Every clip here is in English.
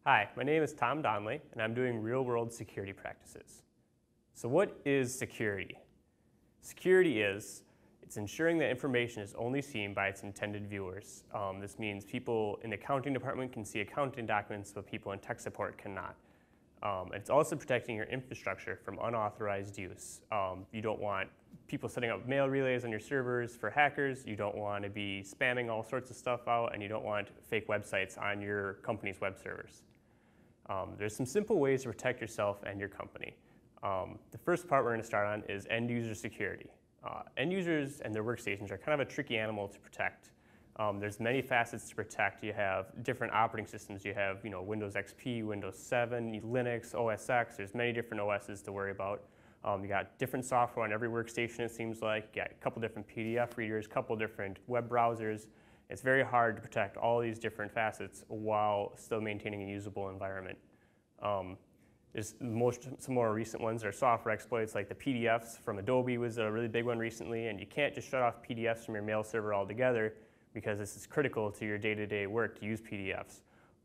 Hi, my name is Tom Donnelly, and I'm doing real-world security practices. So what is security? Security it's ensuring that information is only seen by its intended viewers. This means people in the accounting department can see accounting documents, but people in tech support cannot. It's also protecting your infrastructure from unauthorized use. You don't want people setting up mail relays on your servers for hackers. You don't want to be spamming all sorts of stuff out, and you don't want fake websites on your company's web servers. There's some simple ways to protect yourself and your company. The first part we're going to start on is end-user security. End users and their workstations are kind of a tricky animal to protect. There's many facets to protect. You have different operating systems. You have Windows XP, Windows 7, Linux, OS X. There's many different OSs to worry about. You got different software on every workstation, it seems like. You got a couple different PDF readers, a couple different web browsers. It's very hard to protect all these different facets while still maintaining a usable environment. Some more recent ones are software exploits, like the PDFs from Adobe was a really big one recently, and you can't just shut off PDFs from your mail server altogether because this is critical to your day-to-day work to use PDFs.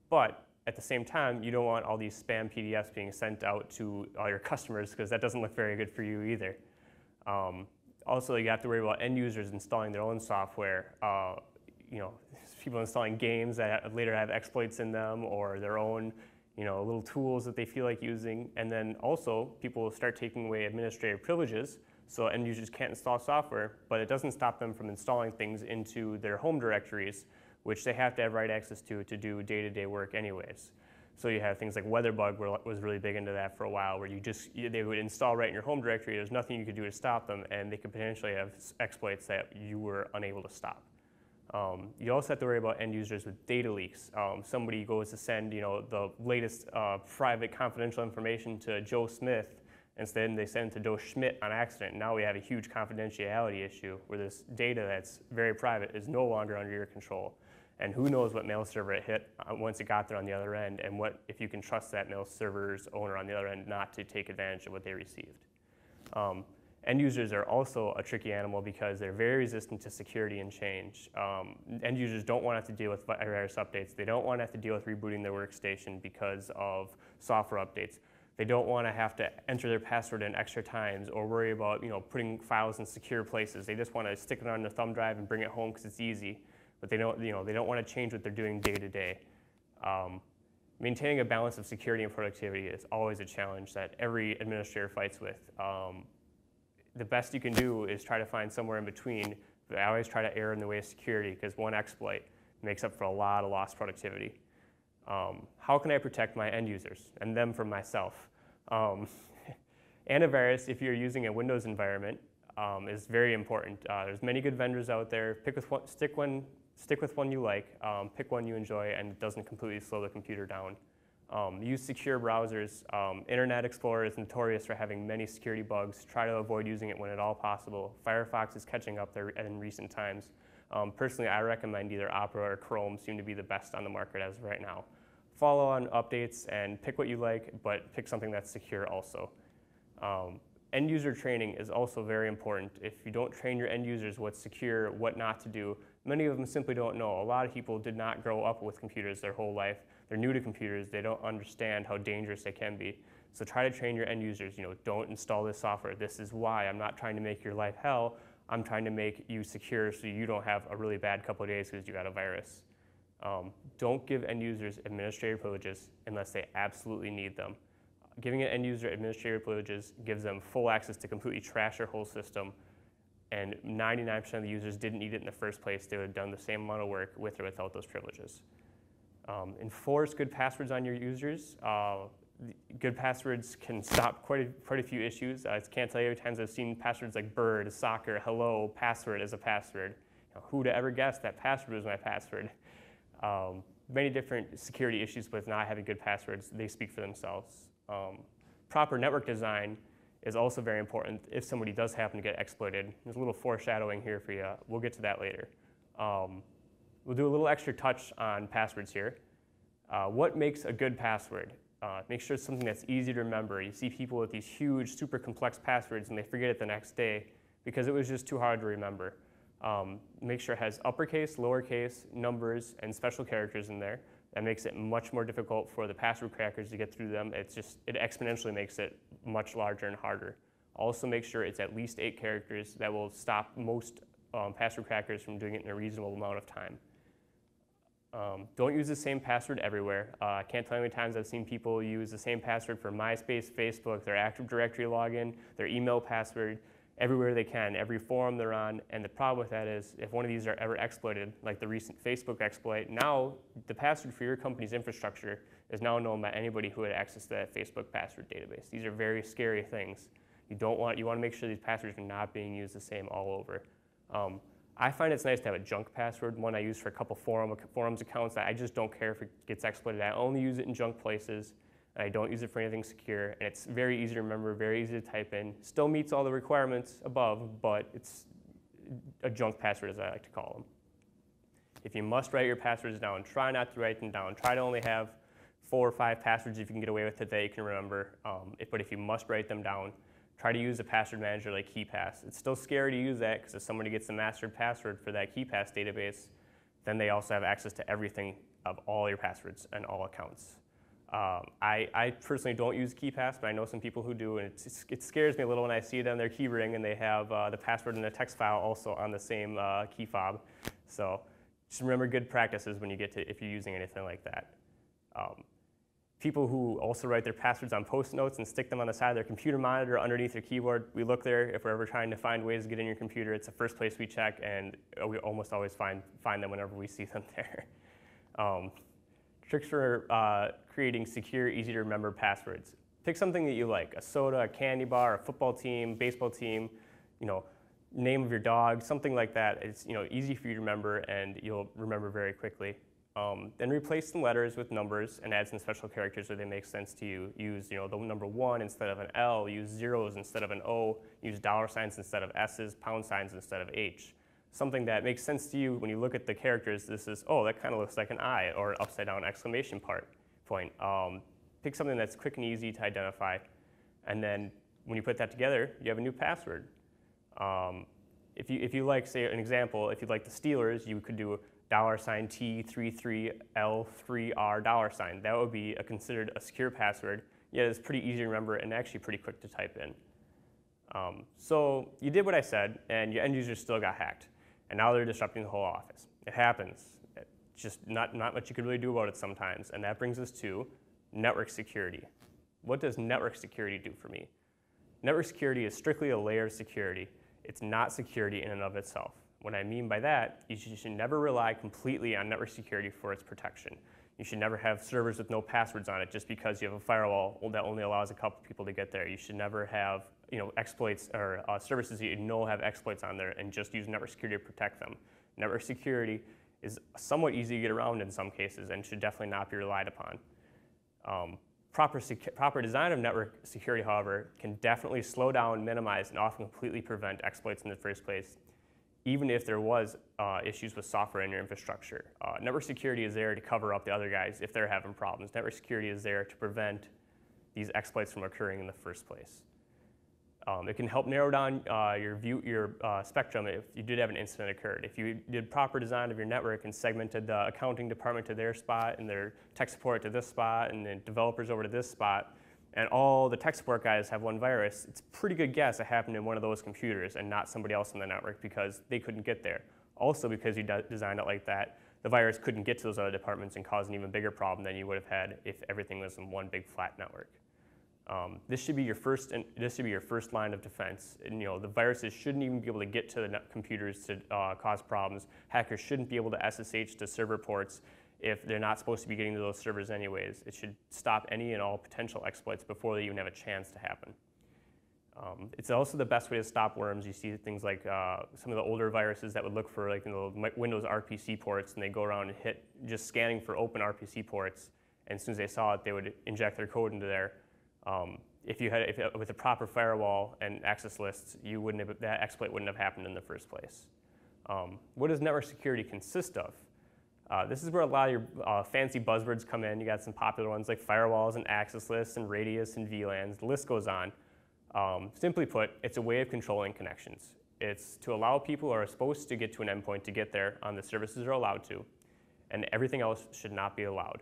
But at the same time, you don't want all these spam PDFs being sent out to all your customers because that doesn't look very good for you either. Also, you have to worry about end users installing their own software. People installing games that later have exploits in them, or their own little tools that they feel like using. And then also, people will start taking away administrative privileges, so end users can't install software, but it doesn't stop them from installing things into their home directories, which they have to have write access to do day-to-day work anyways. So you have things like WeatherBug was really big into that for a while, where they would install right in your home directory. There's nothing you could do to stop them, and they could potentially have exploits that you were unable to stop. You also have to worry about end users with data leaks. Somebody goes to send the latest private confidential information to Joe Smith. Instead, they send it to Joe Schmidt on accident. Now we have a huge confidentiality issue where this data that's very private is no longer under your control. And who knows what mail server it hit once it got there on the other end, and if you can trust that mail server's owner on the other end not to take advantage of what they received. End users are also a tricky animal because they're very resistant to security and change. End users don't want to have to deal with virus updates. They don't want to have to deal with rebooting their workstation because of software updates. They don't want to have to enter their password in extra times or worry about putting files in secure places. They just want to stick it on their thumb drive and bring it home because it's easy. But they don't want to change what they're doing day to day. Maintaining a balance of security and productivity is always a challenge that every administrator fights with. The best you can do is try to find somewhere in between. But I always try to err in the way of security because one exploit makes up for a lot of lost productivity. How can I protect my end users and them from myself? Antivirus, if you're using a Windows environment, is very important. There's many good vendors out there. Stick with one you like, pick one you enjoy, and it doesn't completely slow the computer down. Use secure browsers. Internet Explorer is notorious for having many security bugs. Try to avoid using it when at all possible. Firefox is catching up there in recent times. Personally, I recommend either Opera or Chrome seem to be the best on the market as of right now. Follow on updates and pick what you like, but pick something that's secure also. End user training is also very important. If you don't train your end users what's secure, what not to do, many of them simply don't know. A lot of people did not grow up with computers their whole life. They're new to computers. They don't understand how dangerous they can be. So try to train your end users. Don't install this software. This is why. I'm not trying to make your life hell. I'm trying to make you secure so you don't have a really bad couple of days because you got a virus. Don't give end users administrative privileges unless they absolutely need them. Giving an end user administrative privileges gives them full access to completely trash your whole system, and 99% of the users didn't need it in the first place. They would have done the same amount of work with or without those privileges. Enforce good passwords on your users. Good passwords can stop quite a few issues. I can't tell you how many times I've seen passwords like bird, soccer, hello, password as a password. Who'd have ever guessed that password was my password? Many different security issues with not having good passwords. They speak for themselves. Proper network design is also very important if somebody does happen to get exploited. There's a little foreshadowing here for you. We'll get to that later. We'll do a little extra touch on passwords here. What makes a good password? Make sure it's something that's easy to remember. You see people with these huge, super complex passwords and they forget it the next day because it was just too hard to remember. Make sure it has uppercase, lowercase, numbers, and special characters in there. That makes it much more difficult for the password crackers to get through them. It exponentially makes it much larger and harder. Also make sure it's at least 8 characters. That will stop most password crackers from doing it in a reasonable amount of time. Don't use the same password everywhere. I can't tell you how many times I've seen people use the same password for MySpace, Facebook, their Active Directory login, their email password, everywhere they can, every forum they're on. And the problem with that is if one of these are ever exploited, like the recent Facebook exploit, now the password for your company's infrastructure is now known by anybody who had access to that Facebook password database. These are very scary things. You want to make sure these passwords are not being used the same all over. I find it's nice to have a junk password, one I use for a couple forums accounts that I just don't care if it gets exploited. I only use it in junk places, and I don't use it for anything secure, and it's very easy to remember, very easy to type in. Still meets all the requirements above, but it's a junk password, as I like to call them. If you must write your passwords down, try not to write them down. Try to only have 4 or 5 passwords if you can get away with it that you can remember. But if you must write them down, try to use a password manager like KeePass. It's still scary to use that because if somebody gets the mastered password for that KeePass database, then they also have access to everything of all your passwords and all accounts. I personally don't use KeePass, but I know some people who do, and it scares me a little when I see it on their key ring and they have the password in a text file also on the same key fob. So just remember good practices when you get to, if you're using anything like that. People who also write their passwords on Post-it notes and stick them on the side of their computer monitor underneath their keyboard, we look there. If we're ever trying to find ways to get in your computer, it's the first place we check, and we almost always find them whenever we see them there. Tricks for creating secure, easy to remember passwords. Pick something that you like, a soda, a candy bar, a football team, baseball team, name of your dog, something like that. It's easy for you to remember, and you'll remember very quickly. Then replace some letters with numbers and add some special characters where they make sense to you. Use the number 1 instead of an L, use zeros instead of an O, use $signs instead of S's, £signs instead of H. Something that makes sense to you when you look at the characters. This is, oh, that kind of looks like an I or an upside down exclamation point. Pick something that's quick and easy to identify, and then when you put that together, you have a new password. If you like, say, an example, if you like the Steelers, you could do $T33L3R$. That would be considered a secure password, yet it's pretty easy to remember and actually pretty quick to type in. So you did what I said, and your end users still got hacked, and now they're disrupting the whole office. It happens. It's just not much you can really do about it sometimes, and that brings us to network security. What does network security do for me? Network security is strictly a layer of security. It's not security in and of itself. What I mean by that, you should never rely completely on network security for its protection. You should never have servers with no passwords on it just because you have a firewall that only allows a couple people to get there. You should never have exploits or services that you know have exploits on there and just use network security to protect them. Network security is somewhat easy to get around in some cases and should definitely not be relied upon. Proper design of network security, however, can definitely slow down, minimize, and often completely prevent exploits in the first place, even if there was issues with software in your infrastructure. Network security is there to cover up the other guys if they're having problems. Network security is there to prevent these exploits from occurring in the first place. It can help narrow down your spectrum if you did have an incident occurred. If you did proper design of your network and segmented the accounting department to their spot and their tech support to this spot and then developers over to this spot, and all the tech support guys have one virus, it's a pretty good guess it happened in one of those computers and not somebody else in the network because they couldn't get there. Also, because you designed it like that, the virus couldn't get to those other departments and cause an even bigger problem than you would have had if everything was in one big flat network. This should be your first line of defense. And, the viruses shouldn't even be able to get to the computers to cause problems. Hackers shouldn't be able to SSH to server ports if they're not supposed to be getting to those servers anyways. It should stop any and all potential exploits before they even have a chance to happen. It's also the best way to stop worms. You see things like some of the older viruses that would look for Windows RPC ports, and they go around and hit just scanning for open RPC ports. And as soon as they saw it, they would inject their code into there. With a proper firewall and access lists, that exploit wouldn't have happened in the first place. What does network security consist of? This is where a lot of your fancy buzzwords come in. You got some popular ones like firewalls and access lists and radius and VLANs. The list goes on. Simply put, it's a way of controlling connections. It's to allow people who are supposed to get to an endpoint to get there on the services they're allowed to. and everything else should not be allowed.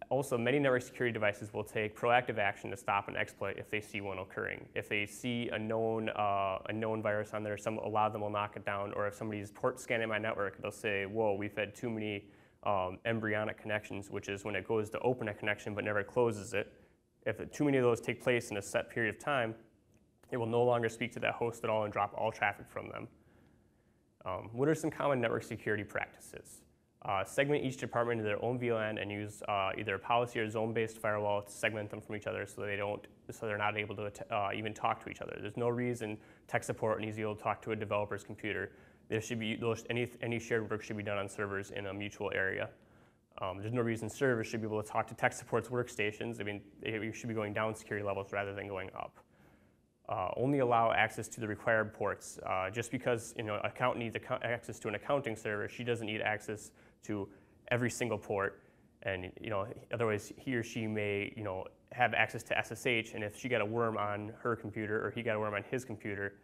Also, many network security devices will take proactive action to stop an exploit if they see one occurring. If they see a known virus on there, a lot of them will knock it down, or if somebody's port scanning my network, they'll say, whoa, we've had too many embryonic connections, which is when it goes to open a connection but never closes it. If too many of those take place in a set period of time, it will no longer speak to that host at all and drop all traffic from them. What are some common network security practices? Segment each department into their own VLAN and use either a policy or zone-based firewall to segment them from each other so they're not able to even talk to each other. There's no reason tech support needs to be able to talk to a developer's computer. There should be any shared work should be done on servers in a mutual area. There's no reason servers should be able to talk to tech support's workstations. I mean, you should be going down security levels rather than going up. Only allow access to the required ports. Just because an account needs access to an accounting server, she doesn't need access to every single port, and otherwise he or she may have access to SSH, and if she got a worm on her computer or he got a worm on his computer,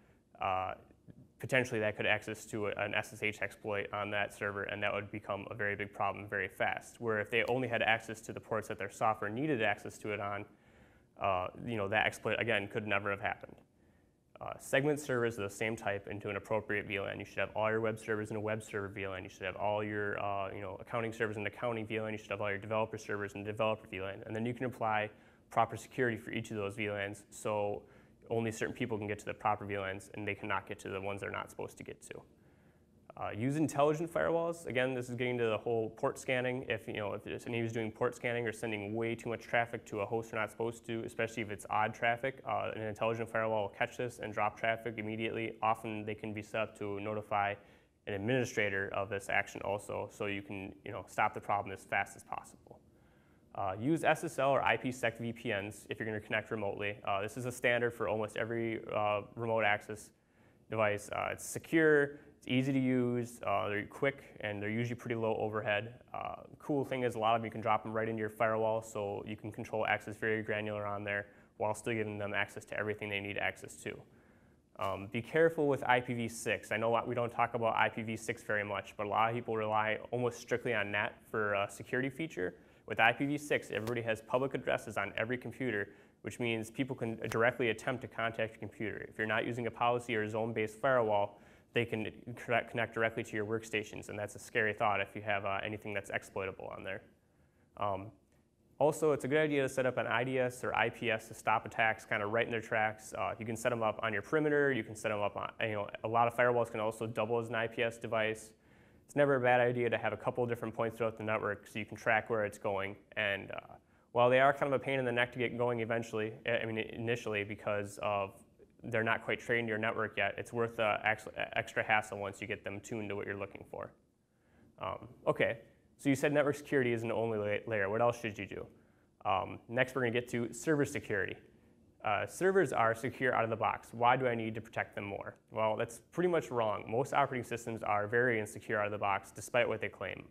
potentially that could access to an SSH exploit on that server, and that would become a very big problem very fast. Where if they only had access to the ports that their software needed access to it on, that exploit again could never have happened. Segment servers of the same type into an appropriate VLAN. You should have all your web servers in a web server VLAN. You should have all your accounting servers in an accounting VLAN. You should have all your developer servers in a developer VLAN. And then you can apply proper security for each of those VLANs so only certain people can get to the proper VLANs and they cannot get to the ones they're not supposed to get to. Use intelligent firewalls. Again, this is getting to the whole port scanning. If somebody was doing port scanning or sending way too much traffic to a host they're not supposed to, especially if it's odd traffic, an intelligent firewall will catch this and drop traffic immediately. Often they can be set up to notify an administrator of this action also, so you can stop the problem as fast as possible. Use SSL or IPsec VPNs if you're going to connect remotely. This is a standard for almost every remote access device. It's secure. It's easy to use, they're quick, and they're usually pretty low overhead. Cool thing is a lot of them you can drop them right into your firewall, so you can control access very granular on there while still giving them access to everything they need access to. Be careful with IPv6. I know we don't talk about IPv6 very much, but a lot of people rely almost strictly on NAT for a security feature. With IPv6, everybody has public addresses on every computer, which means people can directly attempt to contact your computer. If you're not using a policy or a zone-based firewall, they can connect directly to your workstations, and that's a scary thought if you have anything that's exploitable on there. Also, it's a good idea to set up an IDS or IPS to stop attacks kind of right in their tracks. You can set them up on your perimeter. You can set them up on, a lot of firewalls can also double as an IPS device. It's never a bad idea to have a couple of different points throughout the network so you can track where it's going. And while they are kind of a pain in the neck to get going initially because of they're not quite trained to your network yet, it's worth the extra hassle once you get them tuned to what you're looking for. Okay, so you said network security isn't the only layer. What else should you do? Next, we're going to get to server security. Servers are secure out of the box. Why do I need to protect them more? Well, that's pretty much wrong. Most operating systems are very insecure out of the box, despite what they claim.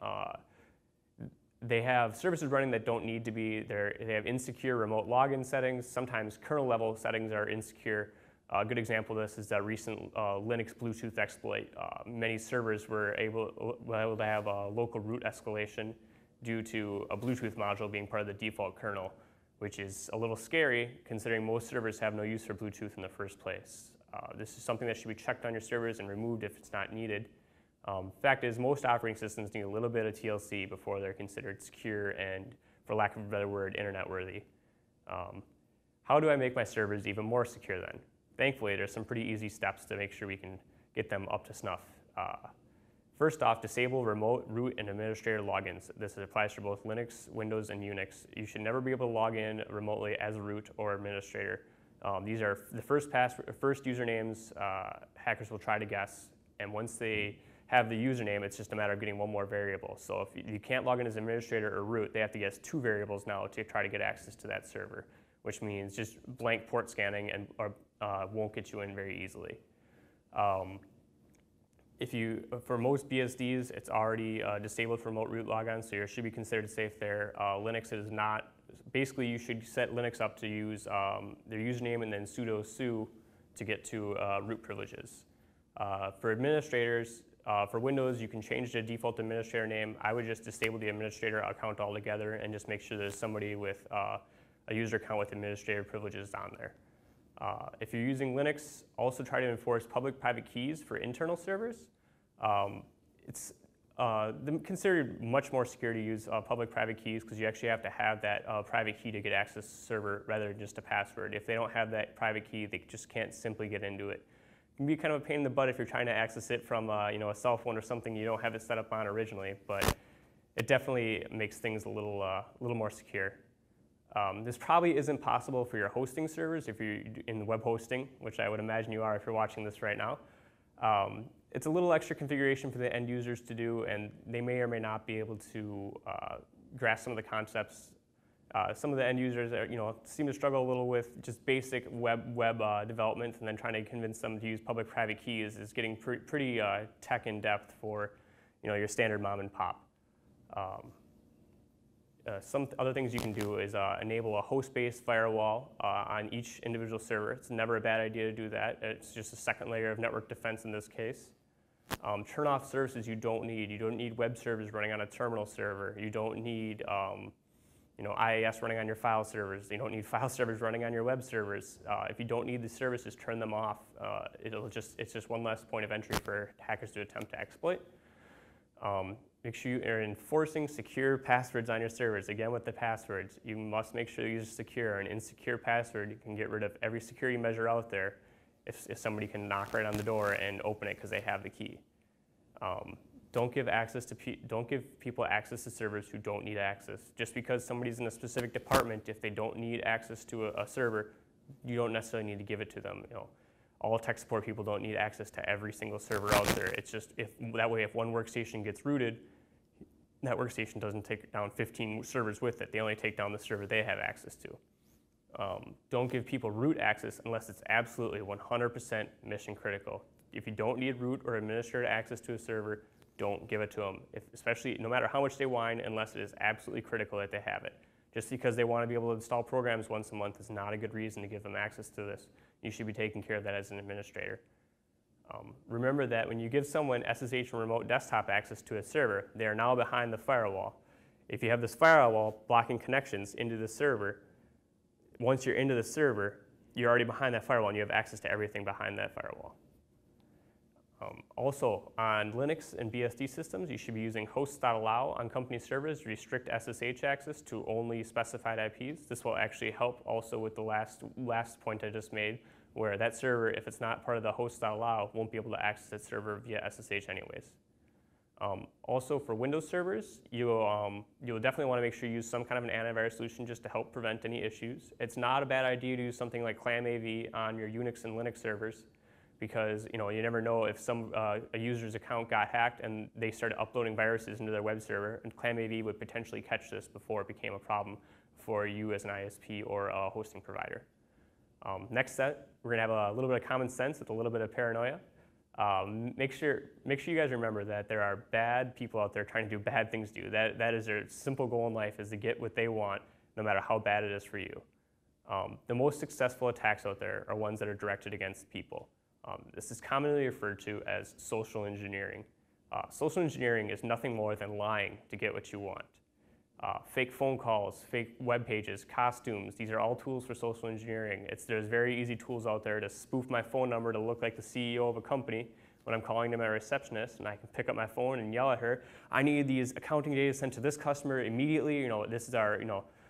They have services running that don't need to be. They have insecure remote login settings. Sometimes kernel level settings are insecure. A good example of this is that recent Linux Bluetooth exploit. Many servers were able to have a local root escalation due to a Bluetooth module being part of the default kernel, which is a little scary considering most servers have no use for Bluetooth in the first place. This is something that should be checked on your servers and removed if it's not needed. Fact is, most operating systems need a little bit of TLC before they're considered secure and, for lack of a better word, internet worthy. How do I make my servers even more secure then? Thankfully, there's some pretty easy steps to make sure we can get them up to snuff. First off, disable remote root and administrator logins. This applies for both Linux, Windows, and Unix. You should never be able to log in remotely as a root or administrator. These are the first usernames hackers will try to guess, and once they have the username, it's just a matter of getting one more variable. So if you can't log in as administrator or root, they have to guess 2 variables now to try to get access to that server, which means just blank port scanning and won't get you in very easily. For most BSDs, it's already disabled for remote root logon, so you should be considered safe there. Linux is not. Basically, you should set Linux up to use their username and then sudo su to get to root privileges. For administrators, For Windows, you can change the default administrator name. I would just disable the administrator account altogether and just make sure there's somebody with a user account with administrator privileges on there. If you're using Linux, also try to enforce public-private keys for internal servers. It's considered much more secure to use public-private keys because you actually have to have that private key to get access to the server rather than just a password. If they don't have that private key, they just can't simply get into it. It can be kind of a pain in the butt if you're trying to access it from a cell phone or something you don't have it set up on originally, but it definitely makes things a little more secure. This probably isn't possible for your hosting servers if you're in web hosting, which I would imagine you are if you're watching this right now. It's a little extra configuration for the end users to do, and they may or may not be able to grasp some of the concepts. Some of the end users seem to struggle a little with just basic web development, and then trying to convince them to use public-private keys is getting pretty tech in-depth for your standard mom and pop. Some other things you can do is enable a host-based firewall on each individual server. It's never a bad idea to do that. It's just a second layer of network defense in this case. Turn off services you don't need. You don't need web servers running on a terminal server. You don't need IIS running on your file servers. You don't need file servers running on your web servers. If you don't need the services, turn them off. It's just one less point of entry for hackers to attempt to exploit. Make sure you are enforcing secure passwords on your servers. Again, with the passwords, you must make sure these are secure. An insecure password, you can get rid of every security measure out there if somebody can knock right on the door and open it because they have the key. Don't give people access to servers who don't need access. Just because somebody's in a specific department, if they don't need access to a server, you don't necessarily need to give it to them. All tech support people don't need access to every single server out there. It's just that way, if one workstation gets rooted, that workstation doesn't take down 15 servers with it. They only take down the server they have access to. Don't give people root access unless it's absolutely 100% mission critical. If you don't need root or administrator access to a server, don't give it to them, especially no matter how much they whine, unless it is absolutely critical that they have it. Just because they want to be able to install programs once a month is not a good reason to give them access to this. You should be taking care of that as an administrator. Remember that when you give someone SSH and remote desktop access to a server, they are now behind the firewall. If you have this firewall blocking connections into the server, once you're into the server, you're already behind that firewall and you have access to everything behind that firewall. Also, on Linux and BSD systems, you should be using hosts.allow on company servers to restrict SSH access to only specified IPs. This will actually help also with the last point I just made, where that server, if it's not part of the hosts.allow, won't be able to access that server via SSH anyways. Also, for Windows servers, you'll definitely want to make sure you use some kind of an antivirus solution just to help prevent any issues. It's not a bad idea to use something like ClamAV on your Unix and Linux servers, because you never know if a user's account got hacked and they started uploading viruses into their web server, and ClamAV would potentially catch this before it became a problem for you as an ISP or a hosting provider. Next step, we're going to have a little bit of common sense with a little bit of paranoia. Make sure you guys remember that there are bad people out there trying to do bad things to you. That is their simple goal in life, is to get what they want, no matter how bad it is for you. The most successful attacks out there are ones that are directed against people. This is commonly referred to as social engineering. Social engineering is nothing more than lying to get what you want. Fake phone calls, fake web pages, costumes, these are all tools for social engineering. There's very easy tools out there to spoof my phone number to look like the CEO of a company when I'm calling to my receptionist, and I can pick up my phone and yell at her, I need these accounting data sent to this customer immediately. This is our,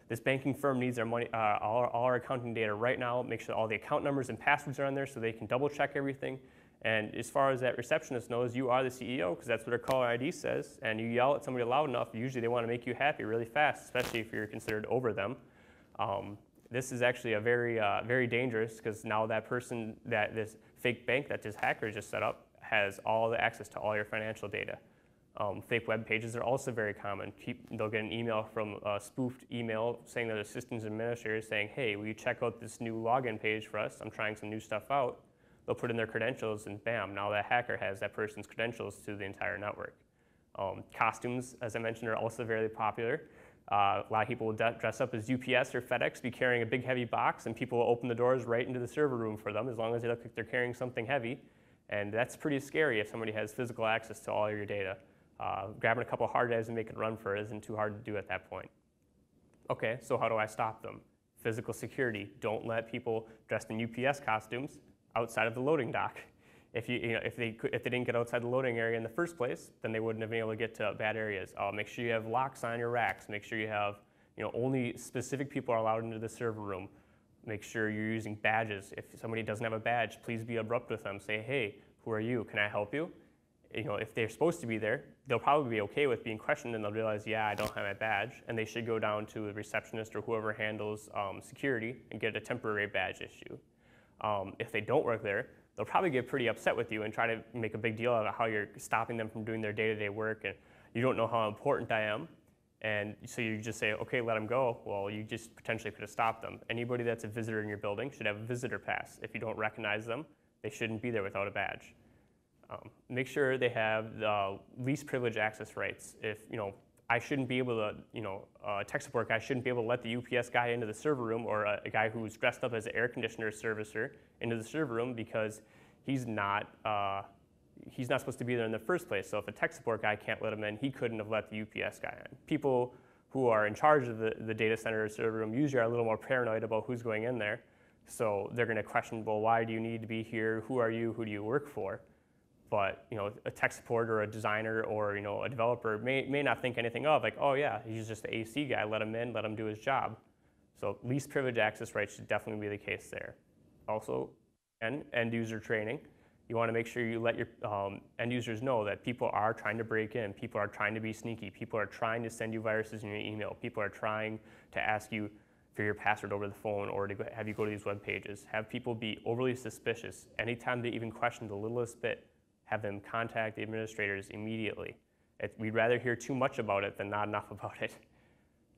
this banking firm needs our money, all our accounting data right now. Make sure all the account numbers and passwords are on there so they can double check everything. And as far as that receptionist knows, you are the CEO because that's what her caller ID says. And you yell at somebody loud enough, usually they want to make you happy really fast, especially if you're considered over them. This is actually a very dangerous, because now that person, this fake bank that this hacker just set up, has all the access to all your financial data. Fake web pages are also very common. They'll get an email from a spoofed email saying that a systems administrator is saying, hey, will you check out this new login page for us? I'm trying some new stuff out. They'll put in their credentials, and bam, now that hacker has that person's credentials to the entire network. Costumes, as I mentioned, are also very popular. A lot of people will dress up as UPS or FedEx, be carrying a big heavy box, and people will open the doors right into the server room for them as long as they look like they're carrying something heavy. And that's pretty scary if somebody has physical access to all your data. Grabbing a couple hard drives and making it run for it isn't too hard to do at that point. Okay, so how do I stop them? Physical security. Don't let people dressed in UPS costumes outside of the loading dock. If they didn't get outside the loading area in the first place, then they wouldn't have been able to get to bad areas. Make sure you have locks on your racks. Make sure you have, only specific people are allowed into the server room. Make sure you're using badges. If somebody doesn't have a badge, please be abrupt with them. Say, hey, who are you? Can I help you? If they're supposed to be there, they'll probably be okay with being questioned, and they'll realize, yeah, I don't have my badge, and they should go down to the receptionist or whoever handles security and get a temporary badge issue. If they don't work there, they'll probably get pretty upset with you and try to make a big deal out of how you're stopping them from doing their day-to-day work, and you don't know how important I am, and so you just say, okay, let them go. Well, you just potentially could have stopped them. Anybody that's a visitor in your building should have a visitor pass. If you don't recognize them, they shouldn't be there without a badge. Make sure they have the least privilege access rights. If I shouldn't be able to, tech support guy shouldn't be able to let the UPS guy into the server room, or a guy who's dressed up as an air conditioner servicer into the server room, because he's not supposed to be there in the first place. So if a tech support guy can't let him in, he couldn't have let the UPS guy in. People who are in charge of the data center or server room usually are a little more paranoid about who's going in there. So they're going to question, well, why do you need to be here? Who are you? Who do you work for? But a tech support or a designer or a developer may not think anything of, like, oh yeah, he's just the AC guy, let him in, let him do his job. So least privilege access rights should definitely be the case there. Also, end user training. You want to make sure you let your end users know that people are trying to break in, people are trying to be sneaky, people are trying to send you viruses in your email, people are trying to ask you for your password over the phone or to have you go to these web pages. Have people be overly suspicious. Anytime they even question the littlest bit, have them contact the administrators immediately. We'd rather hear too much about it than not enough about it.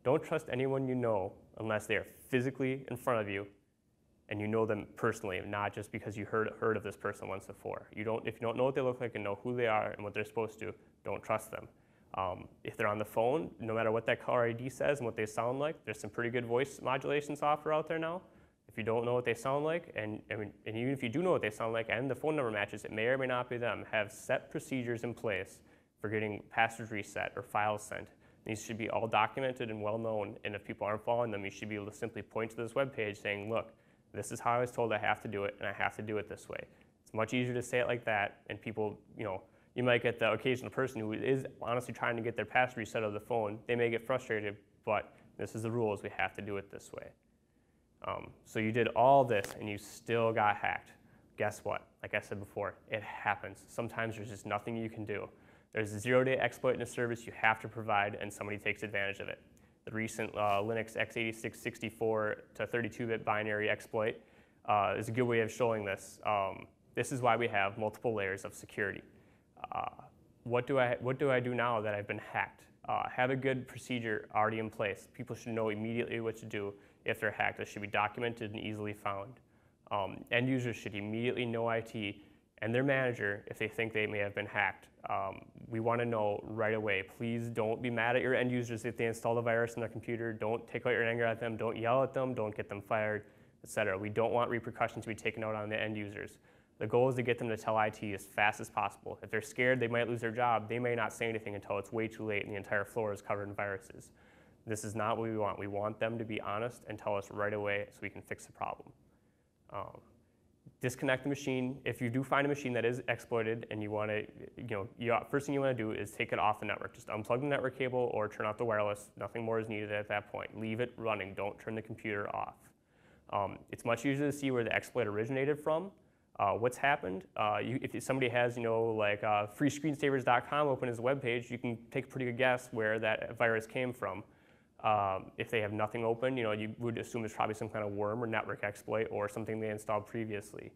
Don't trust anyone you know unless they are physically in front of you and you know them personally, not just because you heard of this person once before. If you don't know what they look like and know who they are and what they're supposed to, don't trust them. If they're on the phone, no matter what that caller ID says and what they sound like, there's some pretty good voice modulation software out there now. If you don't know what they sound like, and even if you do know what they sound like and the phone number matches, it may or may not be them. Have set procedures in place for getting passwords reset or files sent. These should be all documented and well known, and if people aren't following them, you should be able to simply point to this web page saying, look, this is how I was told I have to do it, and I have to do it this way. It's much easier to say it like that, and people, you might get the occasional person who is honestly trying to get their password reset of the phone. They may get frustrated, but this is the rules. We have to do it this way. So you did all this and you still got hacked. Guess what? Like I said before, it happens. Sometimes there's just nothing you can do. There's a zero-day exploit in a service you have to provide, and somebody takes advantage of it. The recent Linux x86 64 to 32-bit binary exploit is a good way of showing this. This is why we have multiple layers of security. What do I do now that I've been hacked? Have a good procedure already in place. People should know immediately what to do if they're hacked. This should be documented and easily found. End users should immediately know IT and their manager if they think they may have been hacked. We want to know right away. Please don't be mad at your end users if they install a virus on their computer. Don't take out your anger at them. Don't yell at them. Don't get them fired, etc. We don't want repercussions to be taken out on the end users. The goal is to get them to tell IT as fast as possible. If they're scared they might lose their job, they may not say anything until it's way too late and the entire floor is covered in viruses. This is not what we want. We want them to be honest and tell us right away so we can fix the problem. Disconnect the machine. If you do find a machine that is exploited and you want to, first thing you want to do is take it off the network. Just unplug the network cable or turn off the wireless. Nothing more is needed at that point. Leave it running. Don't turn the computer off. It's much easier to see where the exploit originated from. What's happened. If somebody has, freescreensavers.com open as a web page, you can take a pretty good guess where that virus came from. If they have nothing open, you would assume it's probably some kind of worm or network exploit or something they installed previously.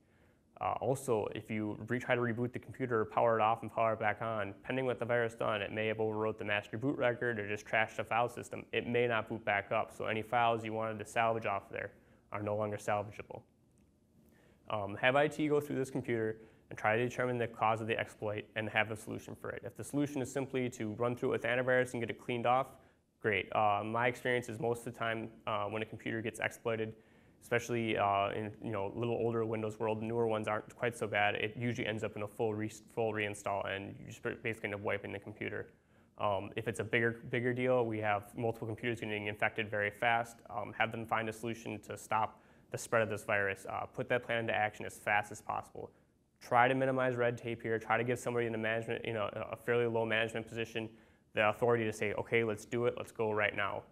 Also, if you try to reboot the computer or power it off and power it back on, depending what the virus done, it may have overwrote the master boot record or just trashed the file system. It may not boot back up, so any files you wanted to salvage off there are no longer salvageable. Have IT go through this computer and try to determine the cause of the exploit and have a solution for it. If the solution is simply to run through it with antivirus and get it cleaned off, great. My experience is most of the time when a computer gets exploited, especially in a little older Windows world. The newer ones aren't quite so bad. It usually ends up in a full reinstall, and you just basically end up wiping the computer. If it's a bigger deal, we have multiple computers getting infected very fast. Have them find a solution to stop the spread of this virus. Put that plan into action as fast as possible. Try to minimize red tape here. Try to give somebody in the management, a fairly low management position, the authority to say, okay, let's do it. Let's go right now.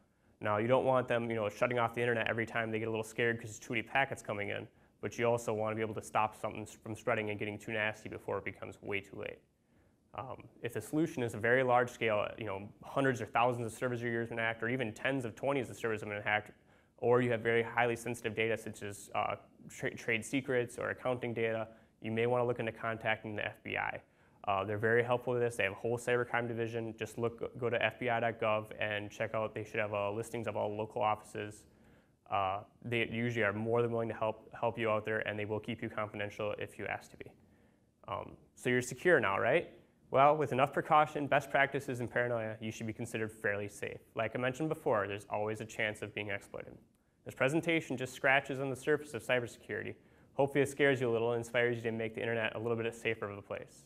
Now, you don't want them, shutting off the internet every time they get a little scared because there's too many packets coming in. But you also want to be able to stop something from spreading and getting too nasty before it becomes way too late. If the solution is a very large scale, hundreds or thousands of servers you're using hacked, or even tens of 20s of servers have been hacked, or you have very highly sensitive data such as trade secrets or accounting data, you may want to look into contacting the FBI. They're very helpful with this. They have a whole cybercrime division. Just go to FBI.gov and check out. They should have listings of all local offices. They usually are more than willing to help you out there, and they will keep you confidential if you ask to be. So you're secure now, right? Well, with enough precaution, best practices, and paranoia, you should be considered fairly safe. Like I mentioned before, there's always a chance of being exploited. This presentation just scratches on the surface of cybersecurity. Hopefully it scares you a little and inspires you to make the internet a little bit safer of a place.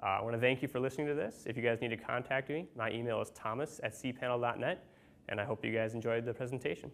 I want to thank you for listening to this. If you guys need to contact me, my email is thomas@cpanel.net, and I hope you guys enjoyed the presentation.